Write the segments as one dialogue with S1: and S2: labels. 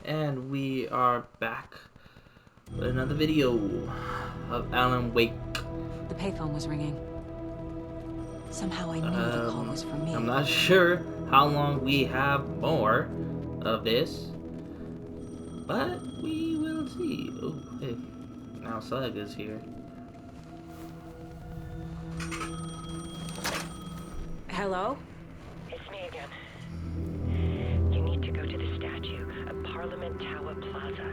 S1: And we are back with another video of Alan Wake.
S2: The payphone was ringing. Somehow I knew the call was for me.
S1: I'm not sure how long we have more of this, but we will see. Oh, hey, now Slug is here.
S2: Hello?
S3: It's me again. You need to go to the statue at Parliament Tower Plaza.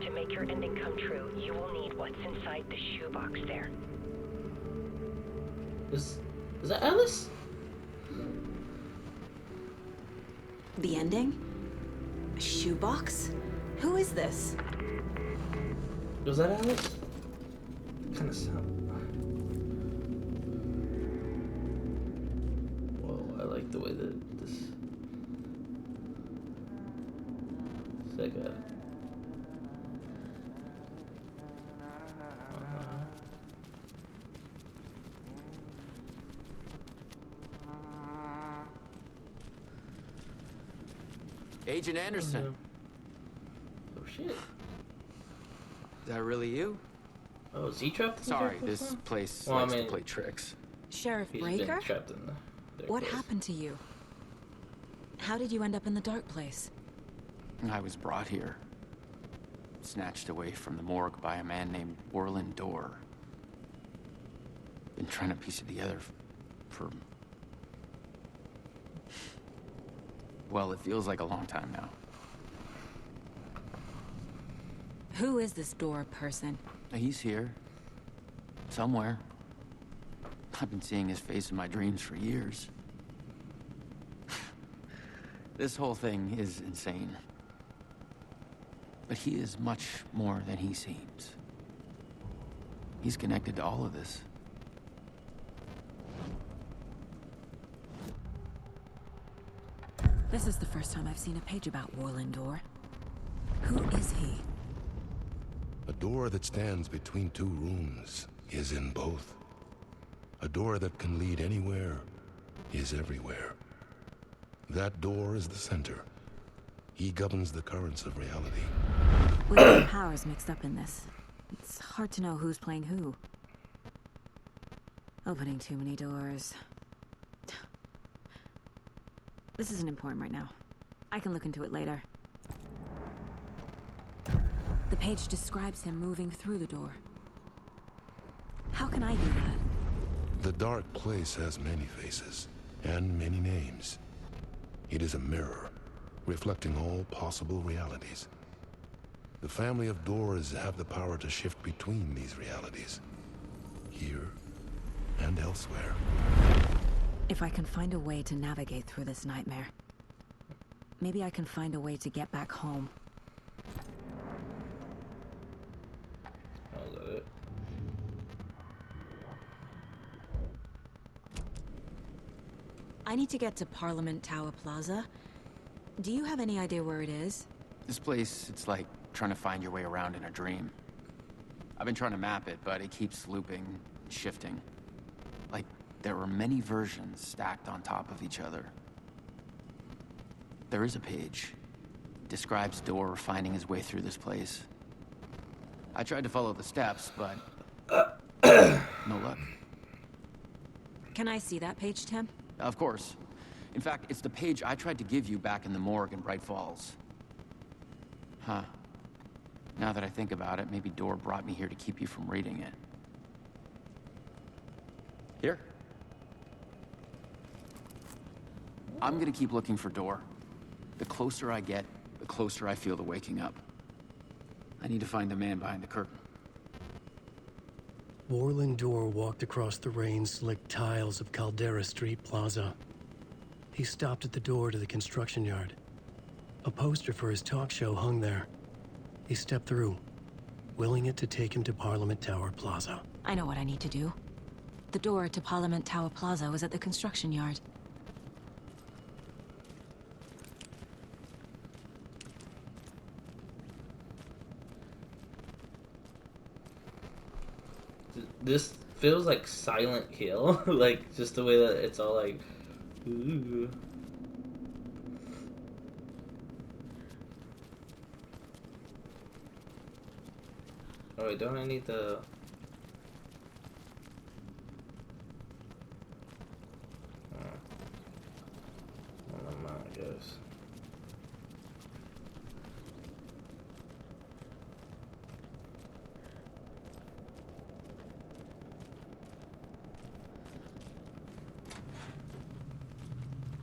S3: To make your ending come true, you will need what's inside the shoebox there.
S1: Is that Alice?
S2: The ending? A shoebox? Who is this?
S1: Was that Alice? Kind of sound. Whoa, I like the way that this. It's like a.
S4: Agent Anderson.
S1: Oh shit.
S4: Is that really you?
S1: Oh, is he trapped in the
S4: Sorry,
S1: dark
S4: this
S1: place now?
S4: place
S1: Well, I
S4: likes
S1: mean,
S4: to play tricks.
S2: Sheriff
S1: He's
S2: Breaker?
S1: been trapped in the dark
S2: What
S1: place.
S2: happened to you? How did you end up in the dark place?
S4: I was brought here. Snatched away from the morgue by a man named Orland Dorr. Been trying to piece it together for... Well, it feels like a long time now.
S2: Who is this Dora person?
S4: He's here. Somewhere. I've been seeing his face in my dreams for years. This whole thing is insane. But he is much more than he seems. He's connected to all of this.
S2: This is the first time I've seen a page about Orland Dorr. Who is he?
S5: A door that stands between two rooms is in both. A door that can lead anywhere is everywhere. That door is the center. He governs the currents of reality.
S2: With your powers mixed up in this, it's hard to know who's playing who. Opening too many doors. This isn't important right now. I can look into it later. The page describes him moving through the door. How can I do that?
S5: The dark place has many faces and many names. It is a mirror, reflecting all possible realities. The family of Doors have the power to shift between these realities, here and elsewhere.
S2: If I can find a way to navigate through this nightmare, maybe I can find a way to get back home.
S1: Oh, is that it?
S2: I need to get to Parliament Tower Plaza. Do you have any idea where it is?
S4: This place, it's like trying to find your way around in a dream. I've been trying to map it, but it keeps looping, shifting. Like there are many versions stacked on top of each other. There is a page. It describes Dorr finding his way through this place. I tried to follow the steps, but no luck.
S2: Can I see that page, Tim?
S4: Of course. In fact, it's the page I tried to give you back in the morgue in Bright Falls. Huh. Now that I think about it, maybe Dorr brought me here to keep you from reading it. Here. I'm gonna keep looking for Dorr. The closer I get, the closer I feel to waking up. I need to find the man behind the curtain.
S6: Orland Dorr walked across the rain-slicked tiles of Caldera Street Plaza. He stopped at the door to the construction yard. A poster for his talk show hung there. He stepped through, willing it to take him to Parliament Tower Plaza.
S2: I know what I need to do. The door to Parliament Tower Plaza was at the construction yard.
S1: This feels like Silent Hill, like just the way that it's all like, ooh. Oh wait, don't I need the... Never mind, I guess.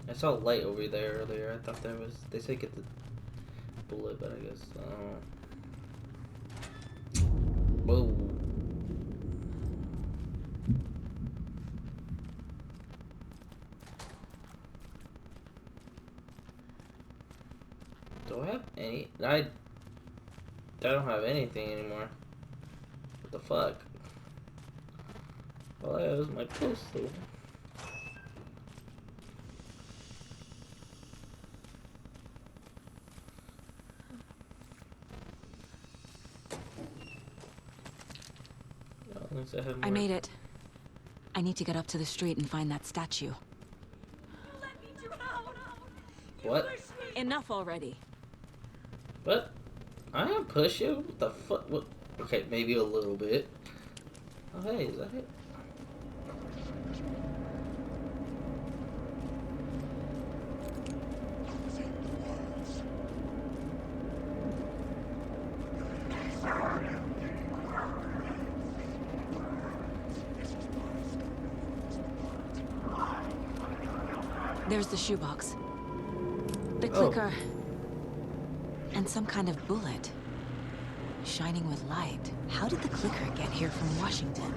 S1: I saw a light over there earlier. I thought that was... They said get the bullet, but I guess... Whoa. Do I have any? I don't have anything anymore. What the fuck? All I have is my postal.
S2: I made it. I need to get up to the street and find that statue.
S1: What?
S2: Enough already.
S1: What? I didn't push you? What the fuck? What? Okay, maybe a little bit. Oh, hey, is that it?
S2: There's the shoebox. The clicker. And some kind of bullet. Shining with light. How did the clicker get here from Washington?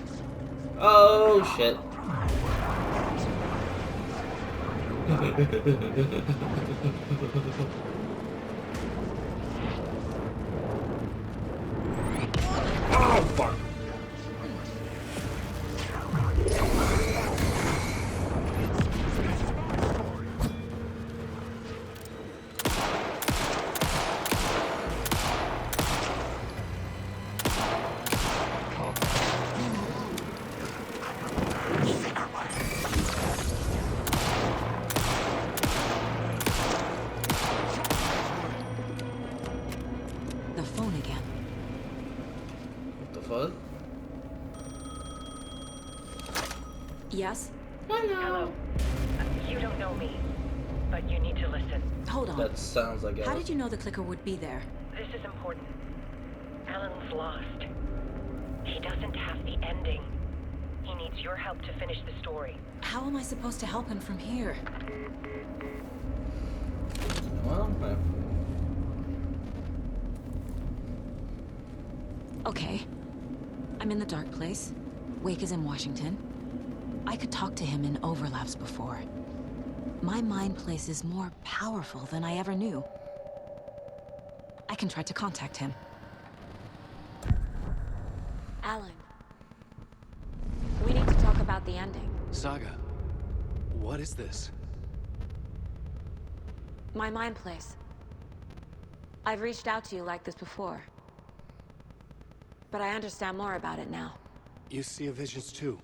S1: Oh, shit. Oh, fuck.
S2: Yes?
S3: Hello. You don't know me, but you need to listen.
S2: Hold on.
S1: That sounds like
S2: How did you know the clicker would be there?
S3: This is important. Alan's lost. He doesn't have the ending. He needs your help to finish the story.
S2: How am I supposed to help him from here?
S1: Well,
S2: Okay. I'm in the dark place. Wake is in Washington. I could talk to him in overlaps before. My mind place is more powerful than I ever knew. I can try to contact him. Alan. We need to talk about the ending.
S6: Saga, what is this?
S2: My mind place. I've reached out to you like this before. But I understand more about it now.
S6: You see visions too.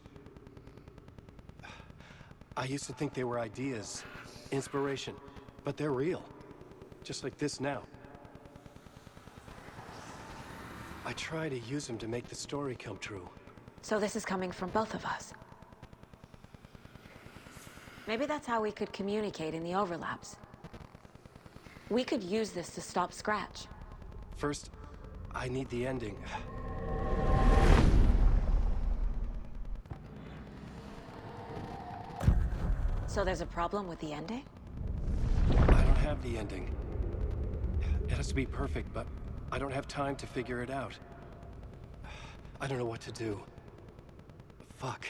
S6: I used to think they were ideas, inspiration, but they're real. Just like this now. I try to use them to make the story come true.
S2: So this is coming from both of us. Maybe that's how we could communicate in the overlaps. We could use this to stop Scratch.
S6: First, I need the ending.
S2: So there's a problem with the ending?
S6: I don't have the ending. It has to be perfect, but I don't have time to figure it out. I don't know what to do. Fuck.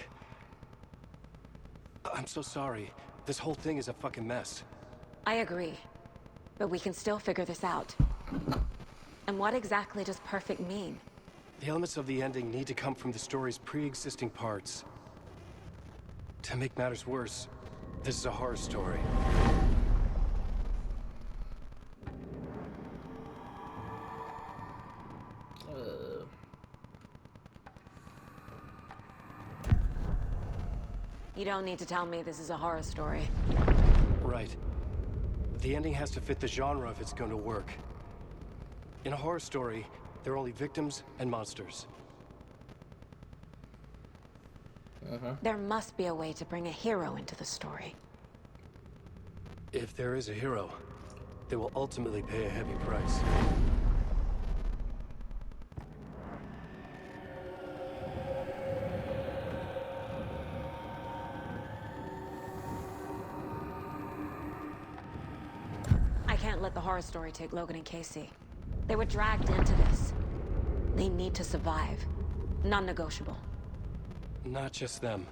S6: I'm so sorry. This whole thing is a fucking mess.
S2: I agree. But we can still figure this out. And what exactly does perfect mean?
S6: The elements of the ending need to come from the story's pre-existing parts. To make matters worse, this is a horror story.
S2: You don't need to tell me this is a horror story.
S6: Right. The ending has to fit the genre if it's going to work. In a horror story, They're only victims and monsters.
S2: There must be a way to bring a hero into the story.
S6: If there is a hero, they will ultimately pay a heavy price.
S2: I can't let the horror story take Logan and Casey. They were dragged into this. They need to survive. Non-negotiable.
S6: Not just them.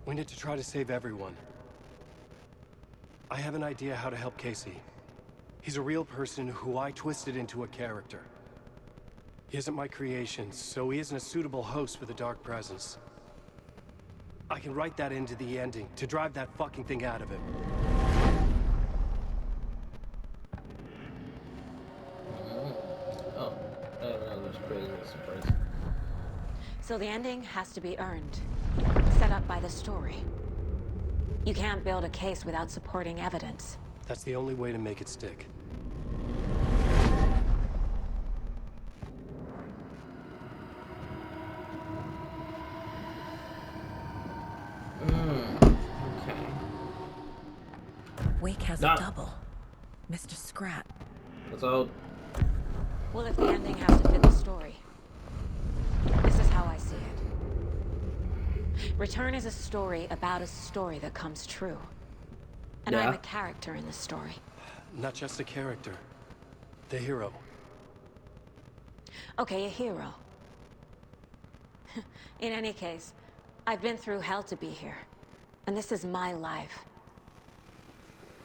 S6: We need to try to save everyone. I have an idea how to help Casey. He's a real person who I twisted into a character. He isn't my creation, so he isn't a suitable host for the Dark Presence. I can write that into the ending to drive that fucking thing out of him.
S1: Oh, that was crazy. Surprise.
S2: So the ending has to be earned. Set up by the story. You can't build a case without supporting evidence.
S6: That's the only way to make it stick.
S1: Okay.
S2: Wake has
S1: Done.
S2: a double. Mr. Scrat.
S1: That's all.
S2: Well, if the ending has to fit the story. This is how I see it. Return is a story about a story that comes true. And I'm
S1: Yeah.
S2: a character in the story.
S6: Not just a character. The hero.
S2: Okay, a hero. In any case, I've been through hell to be here. And this is my life.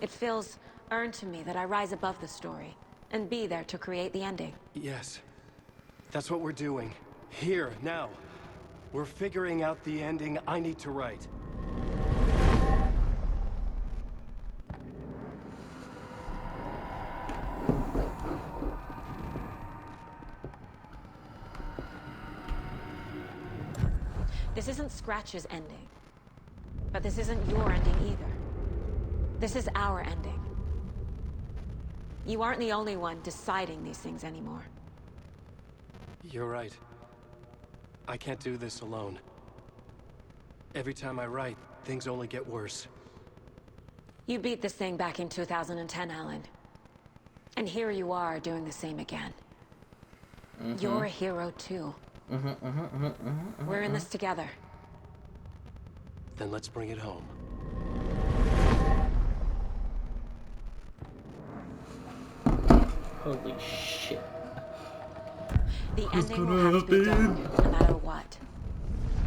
S2: It feels earned to me that I rise above the story and be there to create the ending.
S6: Yes. That's what we're doing. Here, now. We're figuring out the ending I need to write.
S2: This isn't Scratch's ending. But this isn't your ending either. This is our ending. You aren't the only one deciding these things anymore.
S6: You're right. I can't do this alone. Every time I write, things only get worse.
S2: You beat this thing back in 2010, Alan. And here you are doing the same again. You're a hero too. We're in this together.
S6: Then let's bring it home.
S1: Holy shit.
S2: The ending will have to be done, no matter what.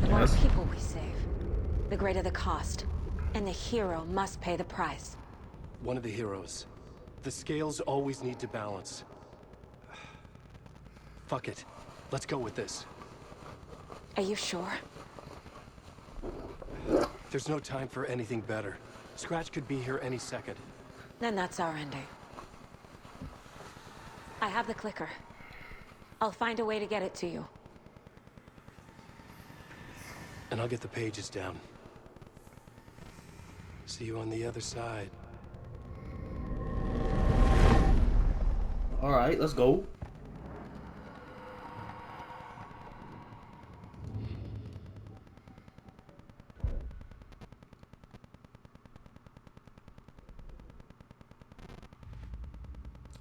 S2: The more
S1: Yes.
S2: people we save, the greater the cost. And the hero must pay the price.
S6: One of the heroes. The scales always need to balance. Fuck it. Let's go with this.
S2: Are you sure?
S6: There's no time for anything better. Scratch could be here any second.
S2: Then that's our ending. I have the clicker. I'll find a way to get it to you.
S6: And I'll get the pages down. See you on the other side.
S1: Alright, let's go.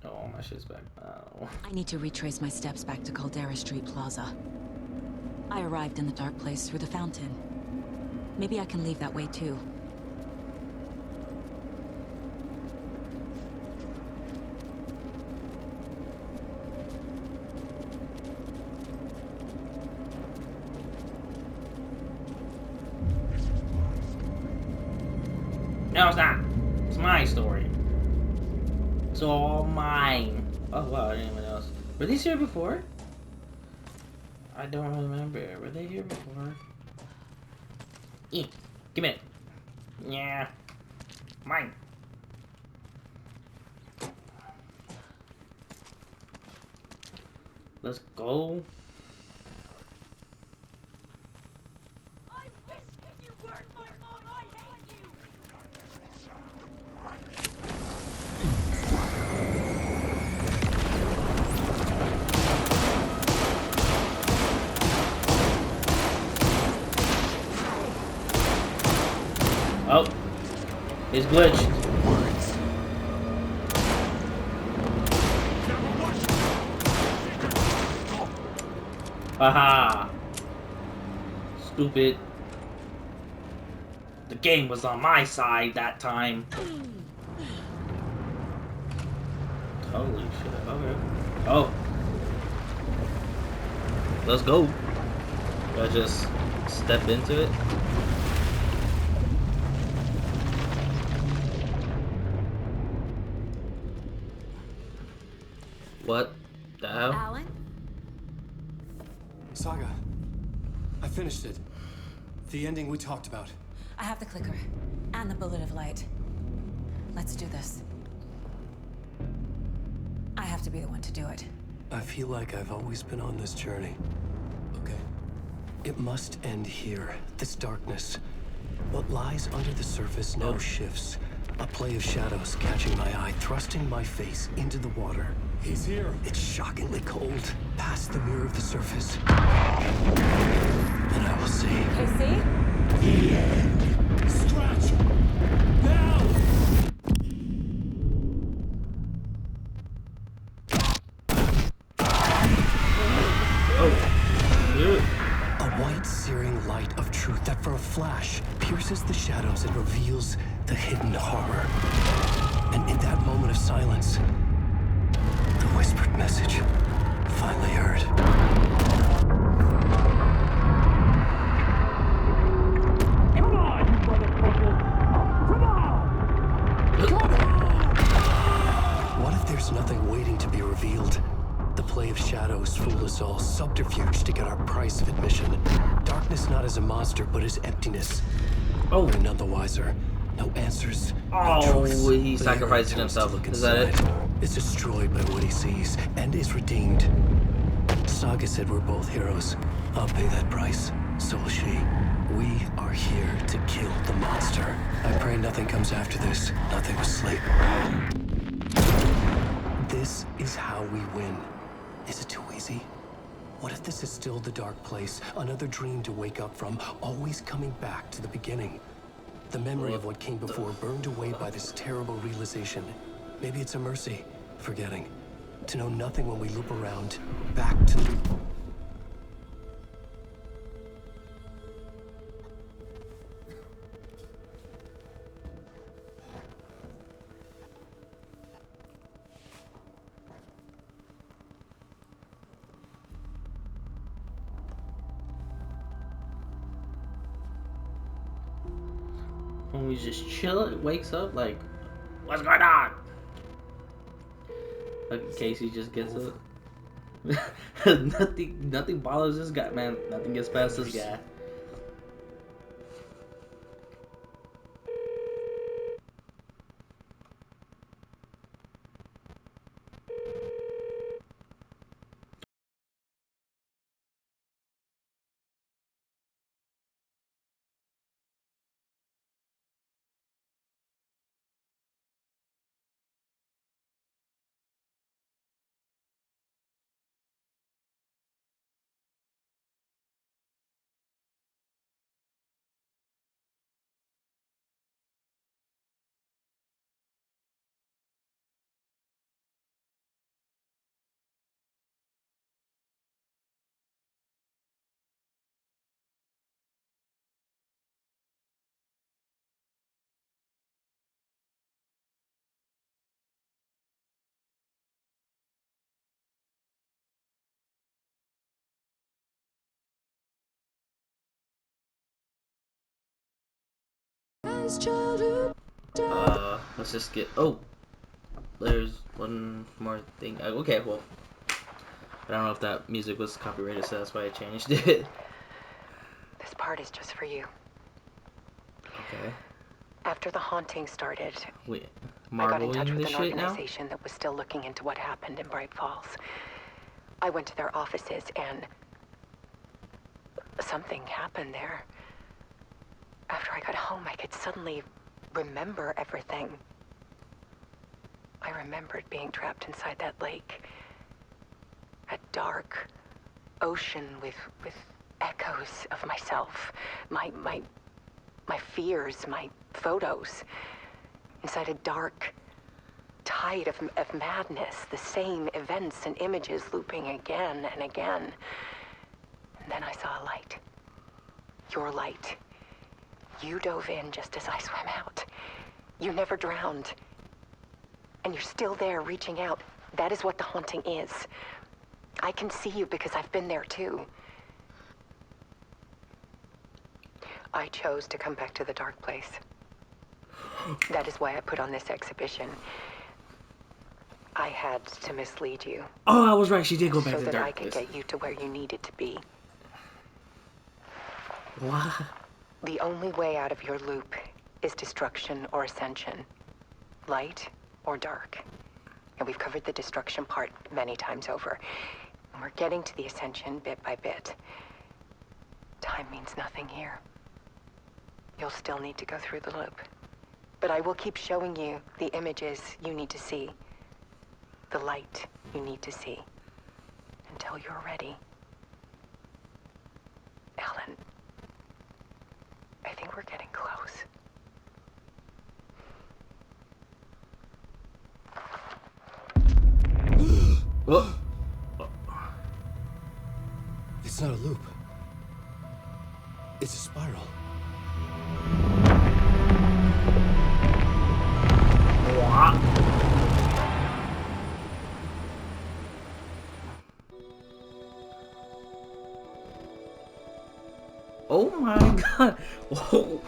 S1: Oh, my shit's back. Oh.
S2: I need to retrace my steps back to Caldera Street Plaza. I arrived in the dark place through the fountain. Maybe I can leave that way too.
S1: No, it's not. It's my story. It's all mine. Oh, wow, anyone else? Were these here before? I don't remember. Were they here before? Give me it. Yeah. Mine. Let's go. It's glitched.
S6: Words.
S1: Haha. Stupid. The game was on my side that time. Holy shit. Okay. Oh. Let's go. Do I just step into it? What the hell?
S2: Alan?
S6: Saga, I finished it. The ending we talked about.
S2: I have the clicker. And the bullet of light. Let's do this. I have to be the one to do it.
S6: I feel like I've always been on this journey. Okay. It must end here. This darkness. What lies under the surface now shifts. A play of shadows catching my eye, thrusting my face into the water. He's here. It's shockingly cold. Past the mirror of the surface. And I will see.
S2: KC?
S6: The end. Scratch! Now! A white, searing light of truth that for a flash pierces the shadows and reveals the hidden horror. And in that moment of silence, the whispered message finally heard. Come on, you motherfucker! Come on! Come on! What if there's nothing waiting to be revealed? The play of shadows fooled us all, subterfuge to get our price of admission. Darkness not as a monster, but as emptiness.
S1: Oh.
S6: We're none the wiser. No answers. No
S1: Oh,
S6: truths.
S1: he
S6: But
S1: sacrificed
S6: Aaron attempts to
S1: himself.
S6: look
S1: Is that it?
S6: inside. Is destroyed by what he sees, and is redeemed. Saga said we're both heroes. I'll pay that price. So will she. We are here to kill the monster. I pray nothing comes after this. Nothing but sleep. This is how we win. Is it too easy? What if this is still the dark place? Another dream to wake up from, always coming back to the beginning. The memory of what came before burned away by this terrible realization. Maybe it's a mercy, forgetting. To know nothing when we loop around, back to the...
S1: When we just chill, it wakes up like, what's going on? Like Casey just gets up. nothing bothers this guy, man. Nothing gets past this guy. Let's just get. Oh, there's one more thing. Okay, well, I don't know if that music was copyrighted, so that's why I changed it.
S3: This part is just for you.
S1: Okay.
S3: After the haunting started,
S1: Wait,
S3: I got in touch
S1: marbling
S3: with
S1: this
S3: an
S1: shit now?
S3: organization that was still looking into what happened in Bright Falls. I went to their offices and something happened there. After I got home, I could suddenly remember everything. I remembered being trapped inside that lake. A dark ocean with echoes of myself. My fears, my photos. inside a dark tide of madness, the same events and images looping again and again. And then I saw a light. Your light. You dove in just as I swam out. You never drowned. And you're still there, reaching out. That is what the haunting is. I can see you because I've been there too. I chose to come back to the dark place. That is why I put on this exhibition. I had to mislead you.
S1: Oh, I was right. She did go back
S3: so
S1: to the
S3: that I
S1: dark
S3: could
S1: place.
S3: get you to where you needed to be.
S1: What?
S3: The only way out of your loop is destruction or ascension. Light or dark. And we've covered the destruction part many times over. And we're getting to the ascension bit by bit. Time means nothing here. You'll still need to go through the loop. But I will keep showing you the images you need to see. The light you need to see. Until you're ready. Alan, I think we're getting close.
S1: Oh.
S6: It's not a loop. It's a spiral.
S1: What? Oh my god. Whoa.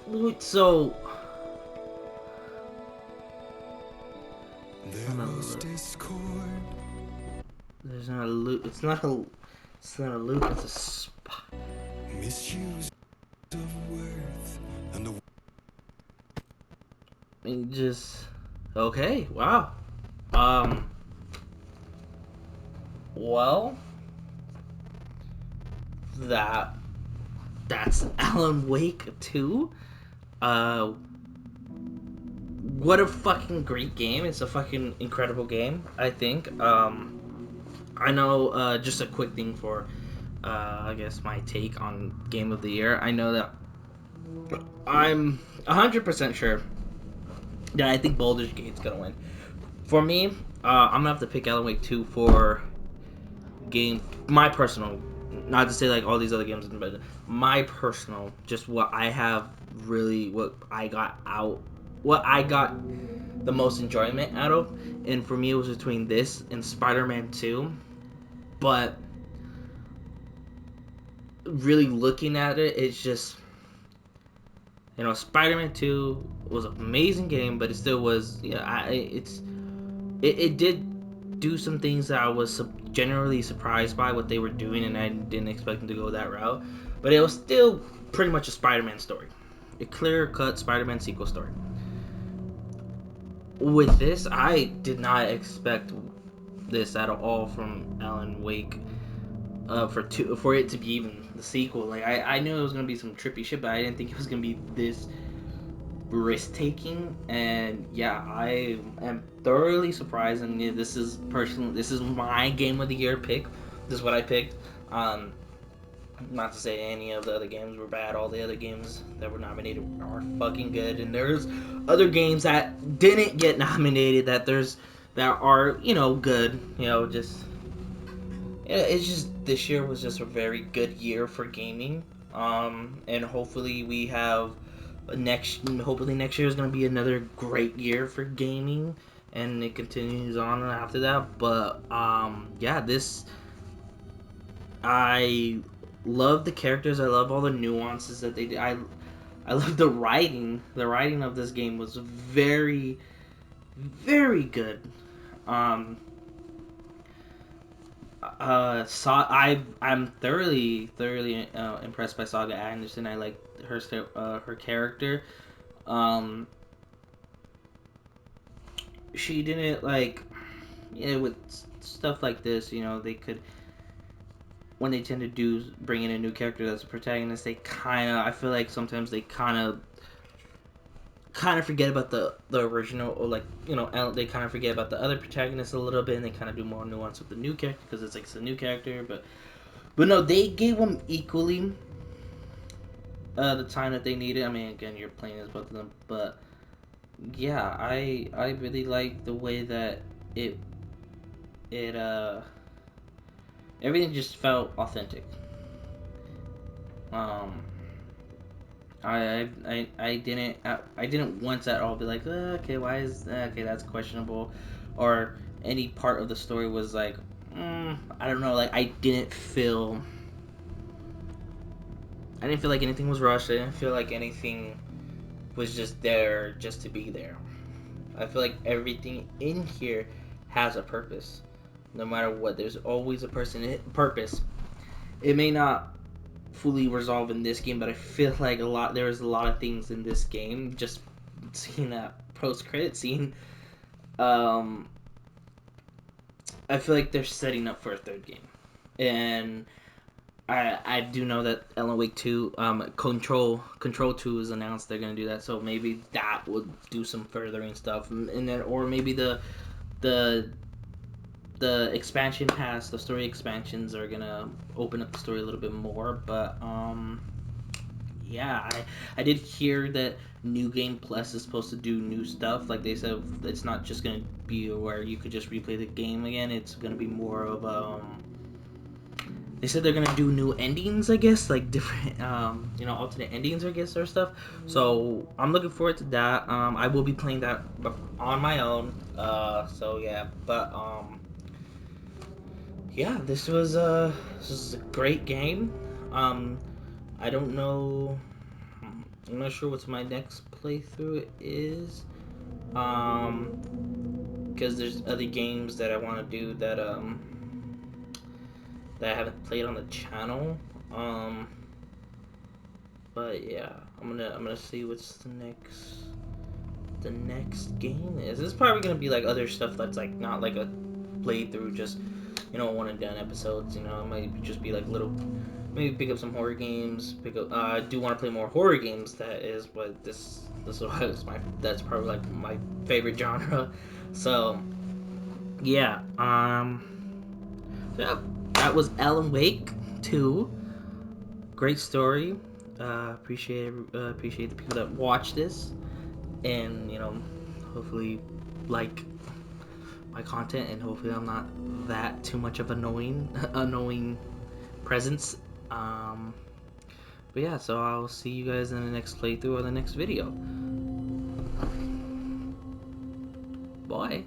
S1: Wait, so there's not a loop. It's not a loop. It's a spot.
S5: Misuse of worth and the
S1: Just okay. Wow. Well, that's Alan Wake 2. What a fucking great game. It's a fucking incredible game, I think. I know, just a quick thing for, I guess, my take on Game of the Year. I know that I'm 100% sure that I think Baldur's Gate's gonna win. For me, I'm gonna have to pick Alan Wake 2 for game, my personal, not to say like all these other games, but my personal, just what I have really, what I got the most enjoyment out of, and for me it was between this and Spider-Man 2, but really looking at it, it's just, you know, Spider-Man 2 was an amazing game, but it still was, yeah, it did do some things that I was generally surprised by what they were doing, and I didn't expect them to go that route. But it was still pretty much a Spider-Man story, a clear-cut Spider-Man sequel story. With this, I did not expect this at all from Alan Wake. For it to be even the sequel, like I knew it was gonna be some trippy shit, but I didn't think it was gonna be this risk-taking. And yeah, I am thoroughly surprised, and this is my Game of the Year pick. This is what I picked. Not to say any of the other games were bad. All the other games that were nominated are fucking good, and there's other games that didn't get nominated that are, you know, good. You know, just, yeah, it's just, this year was just a very good year for gaming. And hopefully we have hopefully next year is going to be another great year for gaming, and it continues on after that. But yeah, I love the characters. I love all the nuances that they did. I love the writing. The writing of this game was very, very good. I'm thoroughly impressed by Saga Anderson. I like her character. She didn't, like, yeah, with stuff like this, you know, they could, when they tend to bring in a new character that's a protagonist, I feel like sometimes they kind of forget about the original, or, like, you know, they kind of forget about the other protagonists a little bit, and they kind of do more nuance with the new character because it's like it's a new character. But no, they gave them equally the time that they needed. I mean, again, you're playing as both of them, but yeah, I really like the way that it it everything just felt authentic. Um, I didn't once at all be like, okay, why is okay, that's questionable, or any part of the story was like, I don't know, like I didn't feel like anything was rushed. I didn't feel like anything was just there just to be there. I feel like everything in here has a purpose. No matter what, there's always a purpose. It may not fully resolve in this game, but I feel like there was a lot of things in this game. Just seeing that post credit scene, um, I feel like they're setting up for a third game, and I do know that Alan Wake 2, Control 2 is announced. They're gonna do that, so maybe that would do some furthering stuff, and then or maybe the the expansion pass, the story expansions are gonna open up the story a little bit more. But yeah, I did hear that New Game Plus is supposed to do new stuff. Like they said, it's not just gonna be where you could just replay the game again. It's gonna be more of they said they're gonna do new endings, I guess, like different, alternate endings, I guess, or stuff. So I'm looking forward to that. I will be playing that on my own. So yeah, but yeah, this was a great game. Um, I don't know. I'm not sure what's my next playthrough is. Because there's other games that I want to do that I haven't played on the channel. Um, but yeah, I'm gonna see what's the next game is. This is probably gonna be like other stuff that's like not like a playthrough, just one and done episodes. It might just be like little. Maybe pick up some horror games. I do want to play more horror games. That is what this was my. That's probably like my favorite genre. So yeah. Yeah, that was Alan Wake 2. Great story. Appreciate the people that watch this, and hopefully like my content, and hopefully I'm not that too much of annoying presence. Um, but yeah, so I'll see you guys in the next playthrough or the next video. Bye.